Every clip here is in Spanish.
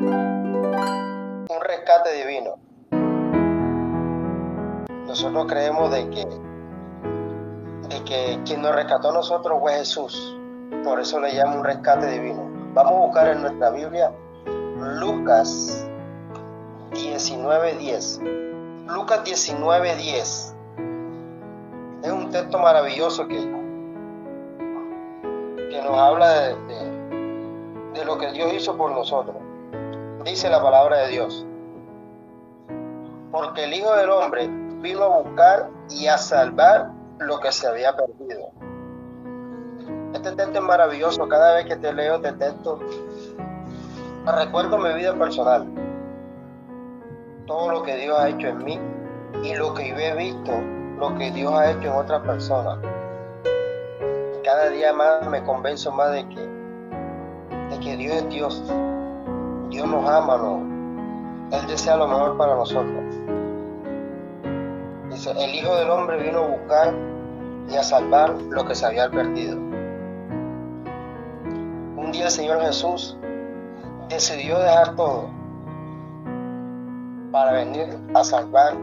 Un rescate divino. Nosotros creemos de que quien nos rescató a nosotros fue Jesús. Por eso le llamo un rescate divino. Vamos a buscar en nuestra Biblia Lucas 19:10. Lucas 19:10. Es un texto maravilloso que nos habla de lo que Dios hizo por nosotros. Dice la palabra de Dios: porque el Hijo del Hombre vino a buscar y a salvar lo que se había perdido. Este texto es maravilloso. Cada vez que te leo este texto, recuerdo mi vida personal, todo lo que Dios ha hecho en mí y lo que yo he visto, lo que Dios ha hecho en otras personas. Cada día más me convenzo más de que Dios es Dios. Dios nos ama, Él desea lo mejor para nosotros. Dice: el Hijo del Hombre vino a buscar y a salvar lo que se había perdido. Un día el Señor Jesús decidió dejar todo para venir a salvarnos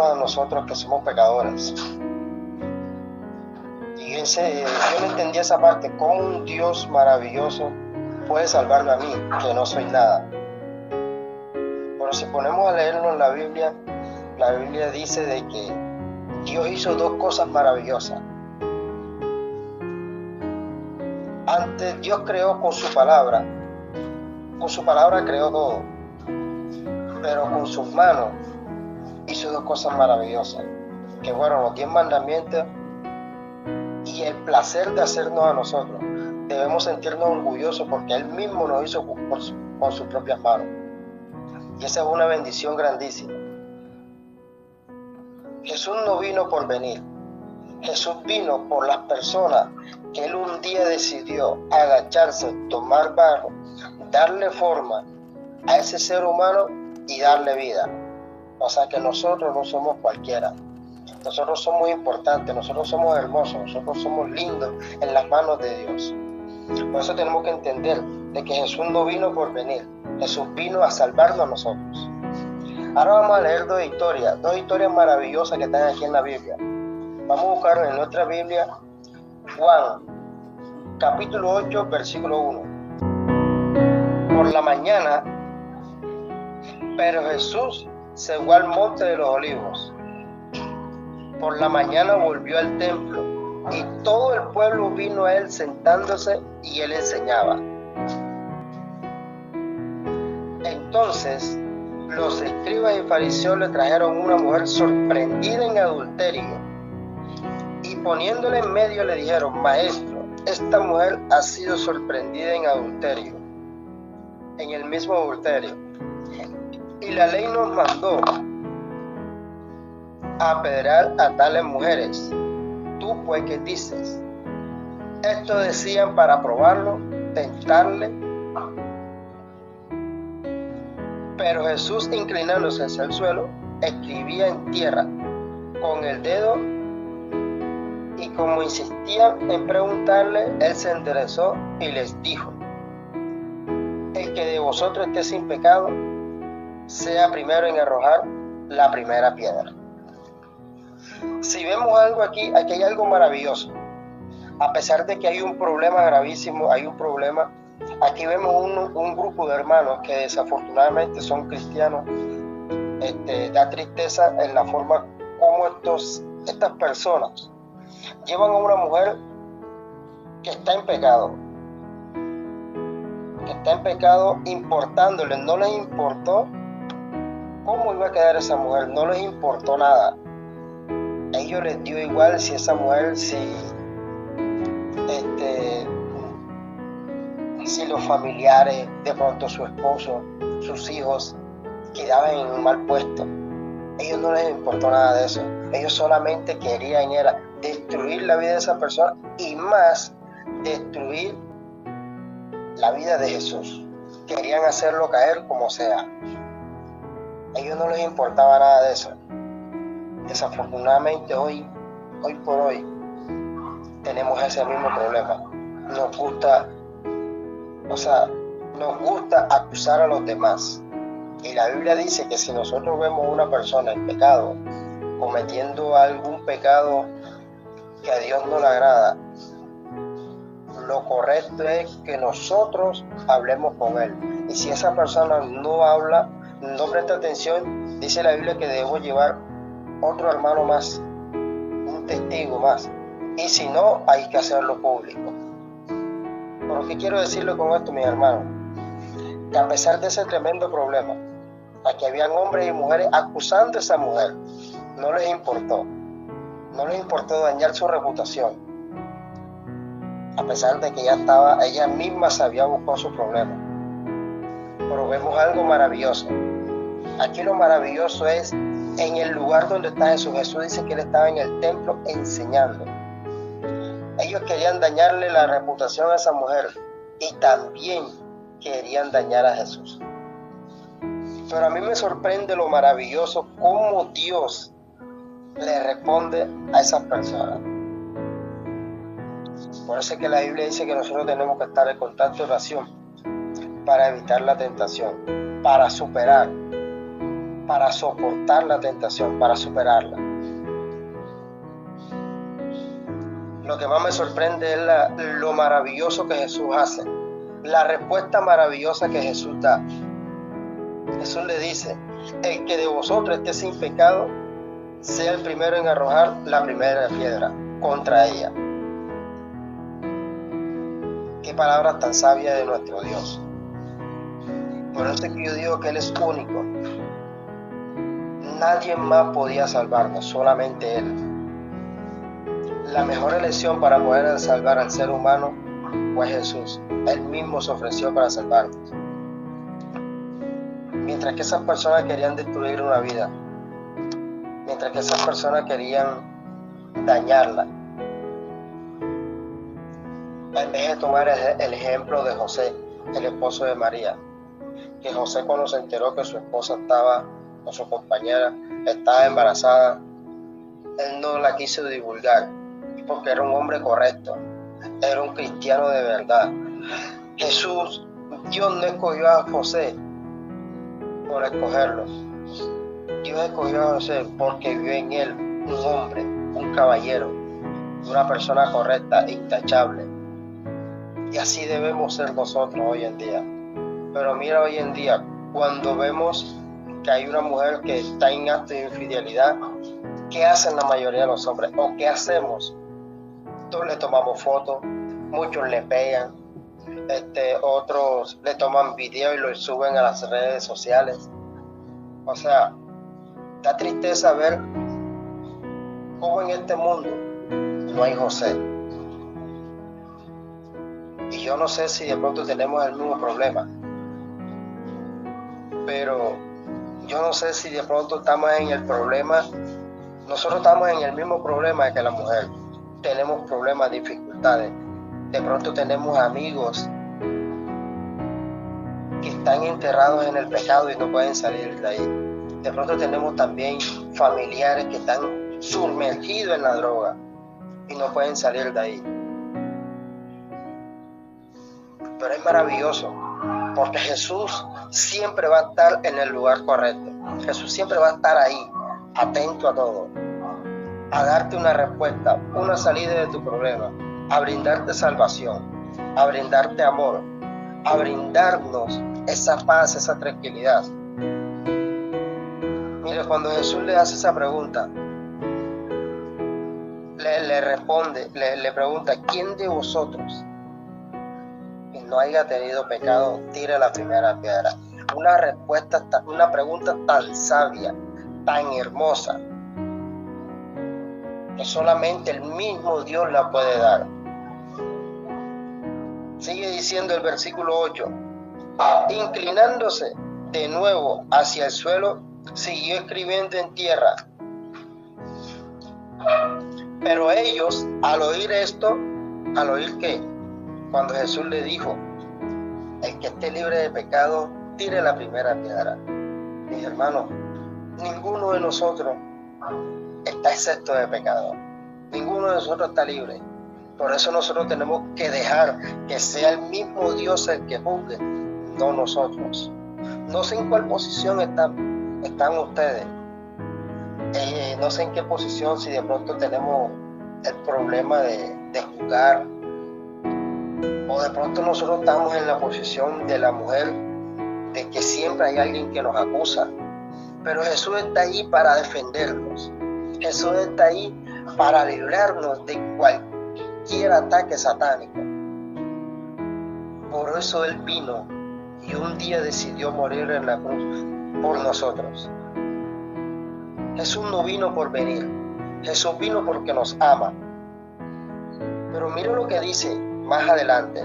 a nosotros que somos pecadores. Y yo no entendía esa parte: cómo un Dios maravilloso puede salvarme a mí, que no soy nada. Pero si ponemos a leernos la Biblia dice de que Dios hizo dos cosas maravillosas. Antes Dios creó con su palabra creó todo, pero con sus manos hizo dos cosas maravillosas, que fueron los 10 mandamientos y el placer de hacernos a nosotros. Debemos sentirnos orgullosos porque Él mismo nos hizo con sus propias manos, y esa es una bendición grandísima. Jesús no vino por venir, Jesús vino por las personas que Él un día decidió agacharse, tomar barro, darle forma a ese ser humano y darle vida. O sea que nosotros no somos cualquiera, nosotros somos importantes, nosotros somos hermosos, nosotros somos lindos en las manos de Dios. Por eso tenemos que entender de que Jesús no vino por venir, Jesús vino a salvarnos a nosotros. Ahora vamos a leer dos historias maravillosas que están aquí en la Biblia. Vamos a buscar en nuestra Biblia Juan, capítulo 8, versículo 1. Por la mañana, pero Jesús se fue al monte de los olivos. Por la mañana volvió al templo y todo el pueblo vino a él sentándose y él enseñaba. Entonces los escribas y fariseos le trajeron una mujer sorprendida en adulterio y poniéndole en medio le dijeron: Maestro, esta mujer ha sido sorprendida en adulterio, en el mismo adulterio, y la ley nos mandó a apedrear a tales mujeres. ¿Tú pues qué dices? Esto decían para probarlo, tentarle. Pero Jesús, inclinándose hacia el suelo, escribía en tierra con el dedo, y como insistían en preguntarle, él se enderezó y les dijo: el que de vosotros esté sin pecado, sea primero en arrojar la primera piedra. Si vemos algo aquí hay algo maravilloso. A pesar de que hay un problema gravísimo, aquí vemos un grupo de hermanos que desafortunadamente son cristianos. Da tristeza en la forma como estas personas llevan a una mujer que está en pecado, importándole. No les importó cómo iba a quedar esa mujer, no les importó nada. A ellos les dio igual si esa mujer, si los familiares, de pronto su esposo, sus hijos, quedaban en un mal puesto. A ellos no les importó nada de eso. Ellos solamente querían destruir la vida de esa persona, y más, destruir la vida de Jesús. Querían hacerlo caer como sea. A ellos no les importaba nada de eso. Desafortunadamente hoy por hoy tenemos ese mismo problema. Nos gusta, nos gusta acusar a los demás. Y la Biblia dice que si nosotros vemos a una persona en pecado, cometiendo algún pecado que a Dios no le agrada, lo correcto es que nosotros hablemos con él. Y si esa persona no habla, no presta atención, dice la Biblia que debemos llevar otro hermano más, un testigo más. Y si no, hay que hacerlo público. ¿Por qué quiero decirlo con esto, mis hermanos? Que a pesar de ese tremendo problema, aquí habían hombres y mujeres acusando a esa mujer, no les importó dañar su reputación, a pesar de que ella misma se había buscado su problema. Pero vemos algo maravilloso. Aquí lo maravilloso es en el lugar donde está Jesús. Jesús dice que él estaba en el templo enseñando. Ellos querían dañarle la reputación a esa mujer y también querían dañar a Jesús. Pero a mí me sorprende lo maravilloso cómo Dios le responde a esas personas. Por eso es que la Biblia dice que nosotros tenemos que estar en constante oración para evitar la tentación, para superar, para soportar la tentación, para superarla. Lo que más me sorprende es lo maravilloso que Jesús hace, la respuesta maravillosa que Jesús da. Jesús le dice: el que de vosotros esté sin pecado, sea el primero en arrojar la primera piedra contra ella. Qué palabras tan sabias de nuestro Dios. Por eso es que yo digo que Él es único. Nadie más podía salvarnos, solamente Él. La mejor elección para poder salvar al ser humano fue Jesús. Él mismo se ofreció para salvarnos. Mientras que esas personas querían destruir una vida, mientras que esas personas querían dañarla, en vez de tomar el ejemplo de José, el esposo de María, que José, cuando se enteró que su esposa estaba, o su compañera, estaba embarazada, él no la quiso divulgar, porque era un hombre correcto, era un cristiano de verdad. Jesús, Dios no escogió a José por escogerlo. Dios escogió a José porque vio en él un hombre, un caballero, una persona correcta, intachable. Y así debemos ser nosotros hoy en día. Pero mira, hoy en día, cuando vemos que hay una mujer que está en acto de infidelidad, ¿qué hacen la mayoría de los hombres? ¿O qué hacemos? Todos le tomamos fotos, muchos le pegan, otros le toman video y lo suben a las redes sociales. O sea, da tristeza ver cómo en este mundo no hay José. Y yo no sé si de pronto tenemos el mismo problema, pero yo no sé si de pronto estamos en el problema, nosotros estamos en el mismo problema que la mujer. Tenemos problemas, dificultades. De pronto tenemos amigos que están enterrados en el pecado y no pueden salir de ahí. De pronto tenemos también familiares que están sumergidos en la droga y no pueden salir de ahí. Pero es maravilloso, porque Jesús siempre va a estar en el lugar correcto. Jesús siempre va a estar ahí, atento a todo, a darte una respuesta, una salida de tu problema, a brindarte salvación, a brindarte amor, a brindarnos esa paz, esa tranquilidad. Mire, cuando Jesús le hace esa pregunta, le responde, le pregunta: ¿quién de vosotros que no haya tenido pecado, tire la primera piedra? Una respuesta, una pregunta tan sabia, tan hermosa, que solamente el mismo Dios la puede dar. Sigue diciendo el versículo 8: inclinándose de nuevo hacia el suelo, siguió escribiendo en tierra. Pero ellos, al oír esto, ¿al oír qué? Cuando Jesús le dijo: el que esté libre de pecado, tire la primera piedra. Mis hermanos, ninguno de nosotros está excepto de pecado. Ninguno de nosotros está libre. Por eso nosotros tenemos que dejar que sea el mismo Dios el que juzgue no nosotros. No sé en cuál posición están ustedes. No sé en qué posición, si de pronto tenemos el problema de juzgar, o de pronto nosotros estamos en la posición de la mujer, de que siempre hay alguien que nos acusa. Pero Jesús está ahí para defendernos. Jesús está ahí para librarnos de cualquier ataque satánico. Por eso Él vino y un día decidió morir en la cruz por nosotros. Jesús no vino por venir. Jesús vino porque nos ama. Pero mira lo que dice más adelante.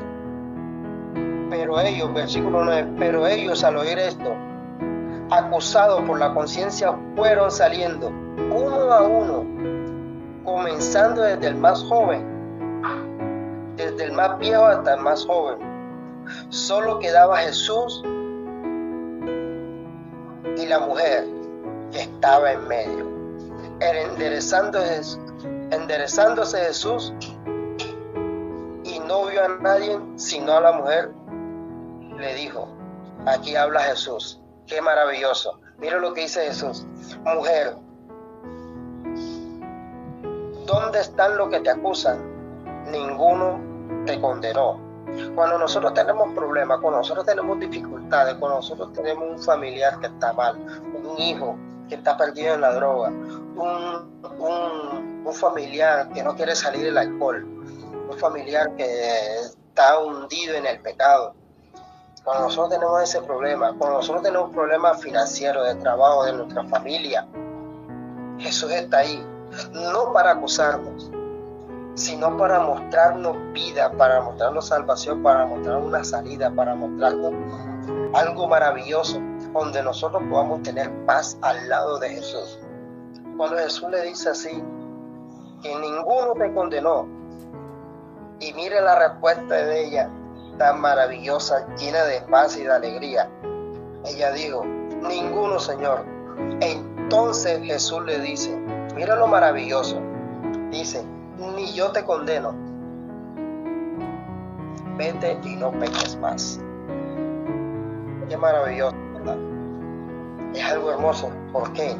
Pero ellos, versículo 9, pero ellos al oír esto, acusados por la conciencia, fueron saliendo uno a uno, comenzando desde el más joven, desde el más viejo hasta el más joven. Solo quedaba Jesús y la mujer que estaba en medio. Enderezándose Jesús y no vio a nadie sino a la mujer, le dijo, aquí habla Jesús. Qué maravilloso. Mira lo que dice Jesús. Mujer, ¿dónde están los que te acusan? Ninguno te condenó. Cuando nosotros tenemos problemas, cuando nosotros tenemos dificultades, cuando nosotros tenemos un familiar que está mal, un hijo que está perdido en la droga, un familiar que no quiere salir del alcohol, un familiar que está hundido en el pecado, cuando nosotros tenemos ese problema, cuando nosotros tenemos problemas financieros, de trabajo, de nuestra familia, Jesús está ahí, no para acusarnos, sino para mostrarnos vida, para mostrarnos salvación, para mostrarnos una salida, para mostrarnos algo maravilloso, donde nosotros podamos tener paz al lado de Jesús. Cuando Jesús le dice así, que ninguno te condenó, y mire la respuesta de ella, tan maravillosa, llena de paz y de alegría. Ella dijo, ninguno, Señor. Entonces Jesús le dice, mira lo maravilloso, dice, ni yo te condeno, vete y no peques más. Qué maravilloso, ¿verdad? Es algo hermoso. ¿Por qué?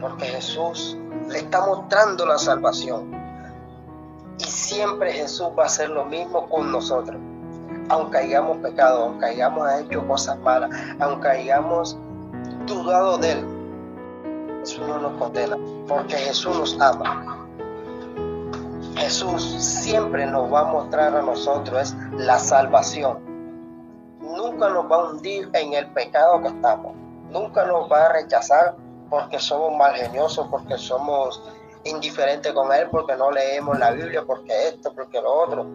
Porque Jesús le está mostrando la salvación. Y siempre Jesús va a hacer lo mismo con nosotros. Aunque hayamos pecado, aunque hayamos hecho cosas malas, aunque hayamos dudado de Él, Jesús no nos condena, porque Jesús nos ama. Jesús siempre nos va a mostrar a nosotros la salvación. Nunca nos va a hundir en el pecado que estamos. Nunca nos va a rechazar porque somos malgeniosos, porque somos indiferente con Él, porque no leemos la Biblia, porque esto, porque lo otro.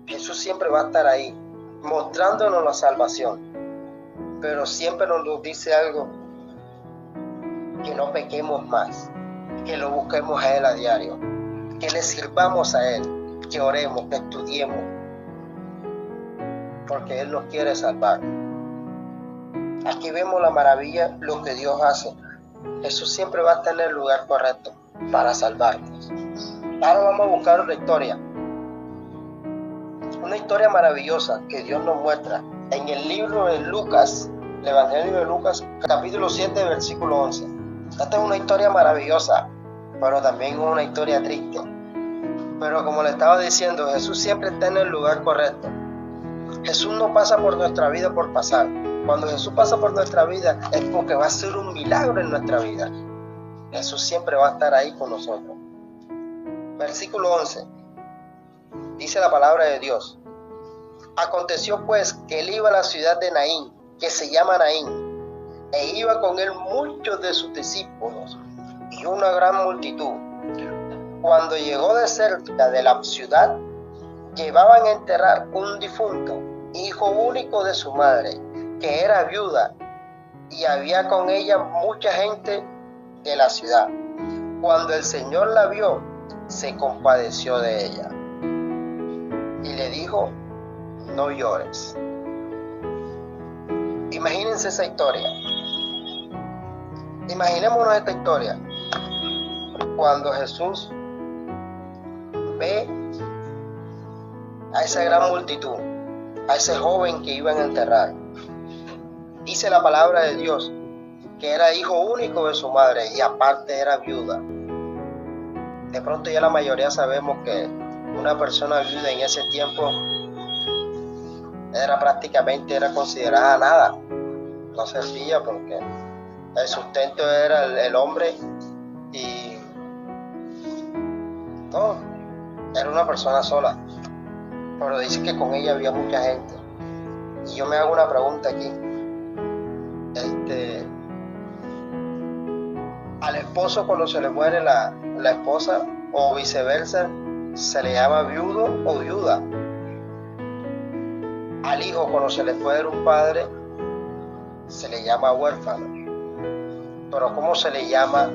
Jesús siempre va a estar ahí, mostrándonos la salvación, pero siempre nos dice algo, que no pequemos más, que lo busquemos a Él a diario, que le sirvamos a Él, que oremos, que estudiemos, porque Él nos quiere salvar. Aquí vemos la maravilla, lo que Dios hace. Jesús siempre va a estar en el lugar correcto para salvarnos. Ahora vamos a buscar una historia maravillosa que Dios nos muestra en el libro de Lucas, el Evangelio de Lucas, capítulo 7, versículo 11. Esta es una historia maravillosa, pero también una historia triste. Pero como le estaba diciendo, Jesús siempre está en el lugar correcto. Jesús no pasa por nuestra vida por pasar. Cuando Jesús pasa por nuestra vida es porque va a ser un milagro en nuestra vida. Jesús siempre va a estar ahí con nosotros. Versículo 11. Dice la palabra de Dios. Aconteció pues que él iba a la ciudad de Naín, que se llama Naín, e iba con él muchos de sus discípulos y una gran multitud. Cuando llegó de cerca de la ciudad, llevaban a enterrar un difunto, hijo único de su madre, que era viuda, y había con ella mucha gente de la ciudad. Cuando el Señor la vio, se compadeció de ella y le dijo, no llores. Imagínense esa historia. Imaginémonos esta historia. Cuando Jesús ve a esa gran multitud, a ese joven que iban a enterrar. Dice la palabra de Dios que era hijo único de su madre y aparte era viuda. De pronto ya la mayoría sabemos que una persona viuda en ese tiempo era considerada nada, no servía porque el sustento era el hombre y no, era una persona sola. Pero dice que con ella había mucha gente. Y yo me hago una pregunta aquí. Al esposo cuando se le muere la esposa o viceversa, se le llama viudo o viuda. Al hijo cuando se le muere un padre, se le llama huérfano. Pero ¿cómo se le llama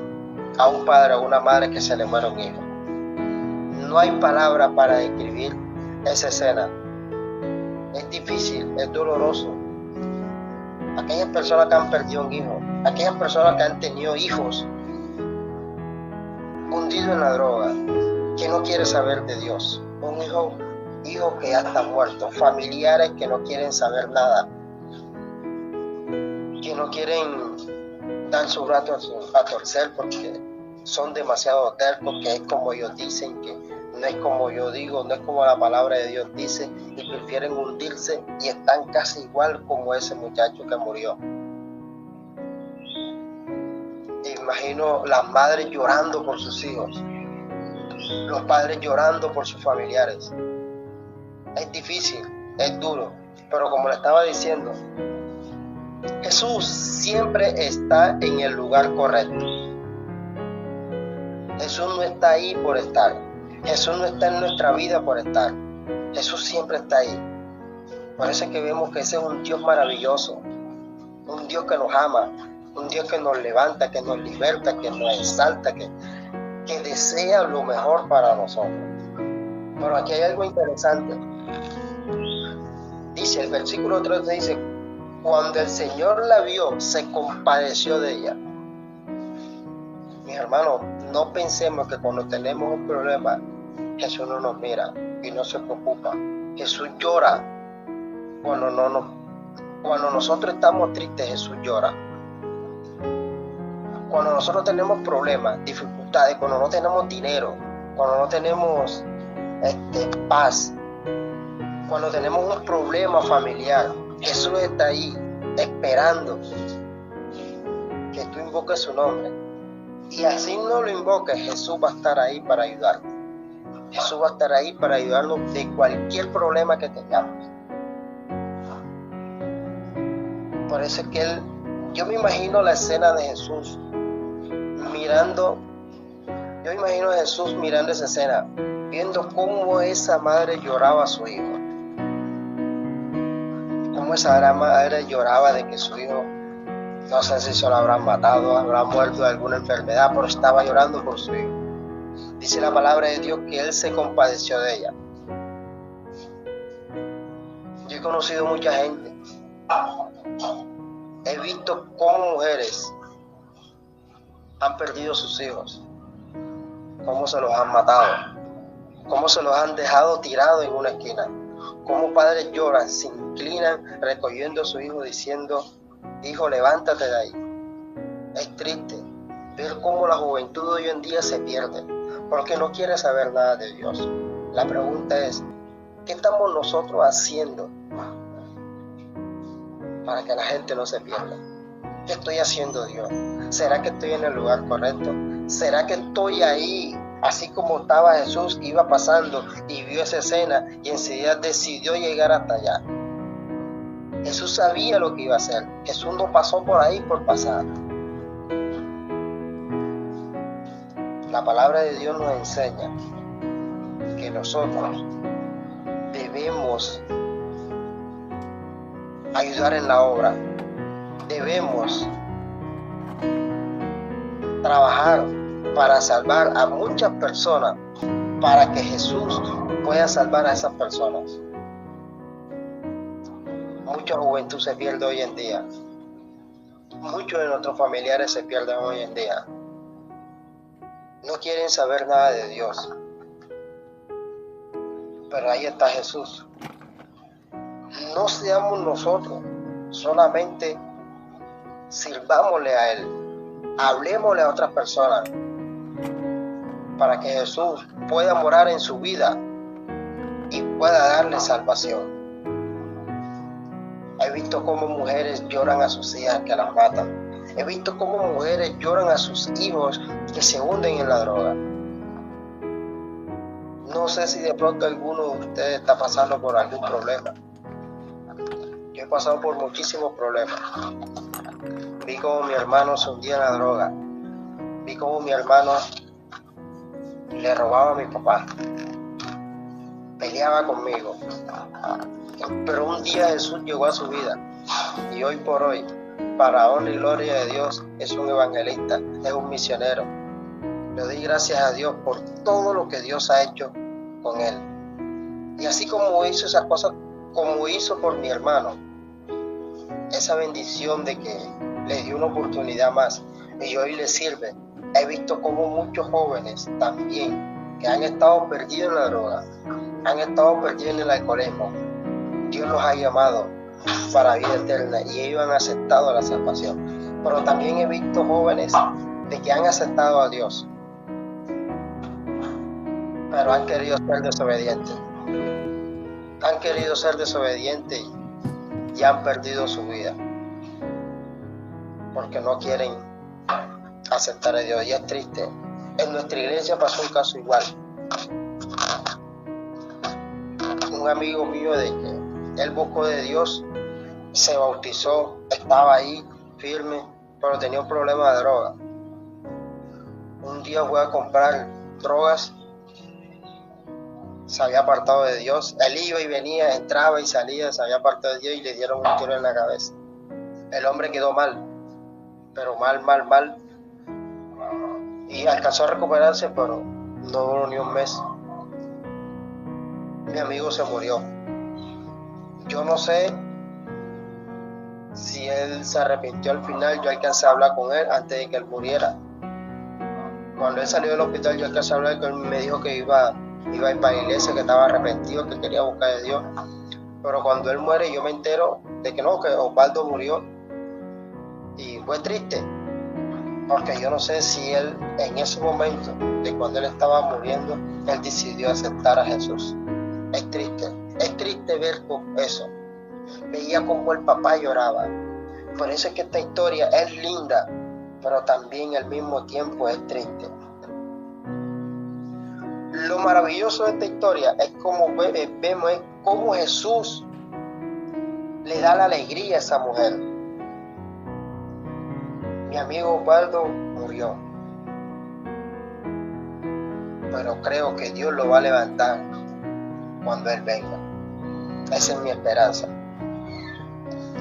a un padre o una madre que se le muere un hijo? No hay palabra para describir esa escena. Es difícil, es doloroso. Aquellas personas que han perdido un hijo, aquellas personas que han tenido hijos hundidos en la droga, que no quiere saber de Dios, un hijo que ya está muerto, familiares que no quieren saber nada, que no quieren dar su brazo a torcer porque son demasiado tercos, que es como ellos dicen, que no es como yo digo, no es como la palabra de Dios dice, y prefieren hundirse y están casi igual como ese muchacho que murió. Imagino las madres llorando por sus hijos, los padres llorando por sus familiares. Es difícil, es duro, pero como le estaba diciendo, Jesús siempre está en el lugar correcto. Jesús no está ahí por estar. Jesús no está en nuestra vida por estar. Jesús siempre está ahí. Por eso es que vemos que ese es un Dios maravilloso, un Dios que nos ama, un Dios que nos levanta, que nos liberta, que nos exalta, que desea lo mejor para nosotros. Pero aquí hay algo interesante. Dice, el versículo 3 dice, cuando el Señor la vio, se compadeció de ella. Mis hermanos, no pensemos que cuando tenemos un problema, Jesús no nos mira y no se preocupa. Jesús llora cuando nosotros estamos tristes. Jesús llora. Cuando nosotros tenemos problemas, dificultades, cuando no tenemos dinero, cuando no tenemos paz, cuando tenemos un problema familiar, Jesús está ahí esperando que tú invoques su nombre. Y así no lo invoques, Jesús va a estar ahí para ayudarte. Jesús va a estar ahí para ayudarnos de cualquier problema que tengamos. Por eso es que yo me imagino la escena de Jesús mirando esa escena, viendo cómo esa madre lloraba a su hijo. Cómo esa gran madre lloraba de que su hijo, no sé si se lo habrán matado, habrá muerto de alguna enfermedad, pero estaba llorando por su hijo. Dice la palabra de Dios que Él se compadeció de ella. Yo he conocido mucha gente. He visto cómo mujeres han perdido sus hijos, cómo se los han matado, cómo se los han dejado tirados en una esquina, cómo padres lloran, se inclinan recogiendo a su hijo diciendo, hijo, levántate de ahí. Es triste ver cómo la juventud de hoy en día se pierde, porque no quiere saber nada de Dios. La pregunta es, ¿qué estamos nosotros haciendo para que la gente no se pierda? ¿Qué estoy haciendo Dios? ¿Será que estoy en el lugar correcto? ¿Será que estoy ahí, así como estaba Jesús, iba pasando y vio esa escena y enseguida decidió llegar hasta allá? Jesús sabía lo que iba a hacer. Jesús no pasó por ahí por pasar. La palabra de Dios nos enseña que nosotros debemos ayudar en la obra. Debemos trabajar para salvar a muchas personas, para que Jesús pueda salvar a esas personas. Mucha juventud se pierde hoy en día. Muchos de nuestros familiares se pierden hoy en día. No quieren saber nada de Dios. Pero ahí está Jesús. no seamos nosotros, solamente sirvámosle a Él, hablemosle a otras personas para que Jesús pueda morar en su vida y pueda darle salvación. He visto cómo mujeres lloran a sus hijas que las matan. He visto cómo mujeres lloran a sus hijos que se hunden en la droga. No sé si de pronto alguno de ustedes está pasando por algún problema. Yo he pasado por muchísimos problemas. Vi cómo mi hermano se hundía en la droga. Vi cómo mi hermano le robaba a mi papá. Peleaba conmigo. Pero un día Jesús llegó a su vida. Y hoy por hoy, para honra y gloria de Dios, es un evangelista, es un misionero. Le doy gracias a Dios por todo lo que Dios ha hecho con él. Y así como hizo esas cosas, como hizo por mi hermano, esa bendición de que le dio una oportunidad más y hoy le sirve. He visto como muchos jóvenes también que han estado perdidos en la droga, han estado perdidos en el alcoholismo, Dios los ha llamado para vida eterna y ellos han aceptado la salvación. Pero también he visto jóvenes de que han aceptado a Dios, pero han querido ser desobedientes. Han querido ser desobedientes y han perdido su vida porque no quieren aceptar a Dios. Y es triste. En nuestra iglesia pasó un caso igual. Un amigo mío de que él buscó de Dios, se bautizó, estaba ahí firme, pero tenía un problema de droga. Un día fue a comprar drogas, se había apartado de Dios. Él iba y venía, entraba y salía, se había apartado de Dios y le dieron un tiro en la cabeza. El hombre quedó mal, pero mal. Y alcanzó a recuperarse, pero no duró ni un mes. Mi amigo se murió. Yo no sé si él se arrepintió al final. Yo alcancé a hablar con él antes de que él muriera. Cuando él salió del hospital, yo alcancé a hablar con él. Me dijo que iba a ir para la iglesia, que estaba arrepentido, que quería buscar a Dios. Pero cuando él muere, yo me entero de que no, que Osvaldo murió. Y fue triste, porque yo no sé si él en ese momento, de cuando él estaba muriendo, él decidió aceptar a Jesús. Es triste ver eso. Veía como el papá lloraba. Por eso es que esta historia es linda, pero también al mismo tiempo es triste. Lo maravilloso de esta historia es como vemos cómo Jesús le da la alegría a esa mujer. Mi amigo Osvaldo murió, pero creo que Dios lo va a levantar cuando Él venga. Esa es mi esperanza.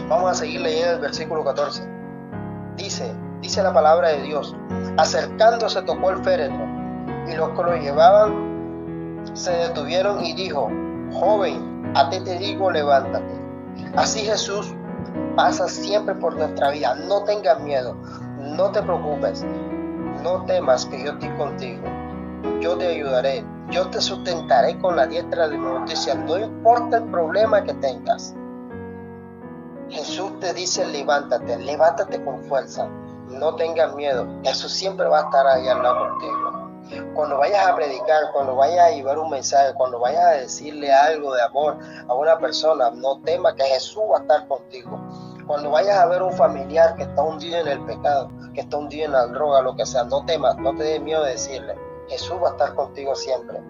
Vamos a seguir leyendo el versículo 14. Dice la palabra de Dios: acercándose tocó el féretro, y los que lo llevaban se detuvieron y dijo: joven, a ti te digo, levántate. Así Jesús pasa siempre por nuestra vida. No tengas miedo, no te preocupes, no temas, que yo estoy contigo. Yo te ayudaré, yo te sustentaré con la diestra de mi justicia. No importa el problema que tengas, Jesús te dice: levántate con fuerza, no tengas miedo. Jesús siempre va a estar ahí al lado contigo. Cuando vayas a predicar, cuando vayas a llevar un mensaje, cuando vayas a decirle algo de amor a una persona, no temas, que Jesús va a estar contigo. Cuando vayas a ver un familiar que está hundido en el pecado, que está hundido en la droga, lo que sea, no temas, no te des miedo de decirle. Jesús va a estar contigo siempre.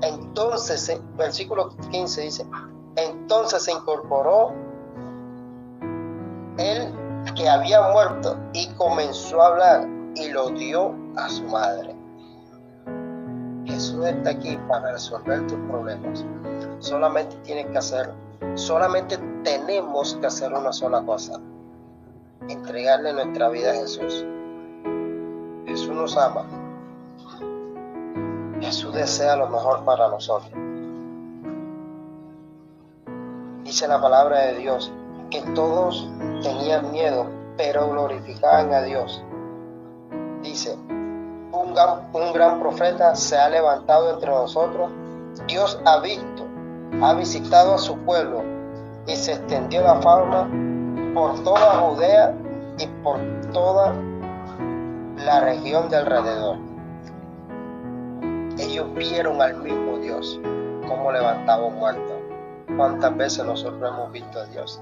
Entonces, versículo 15 dice: entonces se incorporó él que había muerto y comenzó a hablar y lo dio a su madre. Jesús está aquí para resolver tus problemas. Solamente tienes que hacerlo. Solamente tenemos que hacer una sola cosa: entregarle nuestra vida a Jesús. Jesús nos ama. Jesús desea lo mejor para nosotros. Dice la palabra de Dios que todos tenían miedo, pero glorificaban a Dios. Dice: un gran profeta se ha levantado entre nosotros. Dios ha visitado a su pueblo. y se extendió la fama por toda Judea y por toda la región de alrededor. Ellos vieron al mismo Dios, cómo levantaba un muerto. ¿Cuántas veces nosotros hemos visto a Dios?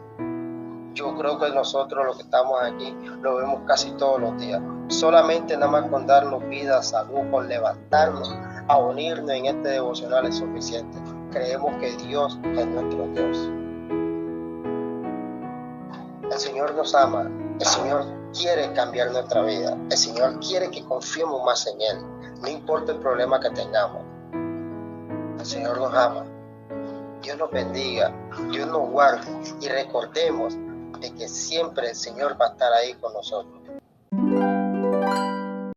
Yo creo que nosotros los que estamos aquí lo vemos casi todos los días. Solamente nada más con darnos vida, salud, con levantarnos a unirnos en este devocional es suficiente. Creemos que Dios es nuestro Dios. El Señor nos ama, el Señor quiere cambiar nuestra vida, el Señor quiere que confiemos más en Él, no importa el problema que tengamos. El Señor nos ama. Dios nos bendiga, Dios nos guarde y recordemos de que siempre el Señor va a estar ahí con nosotros.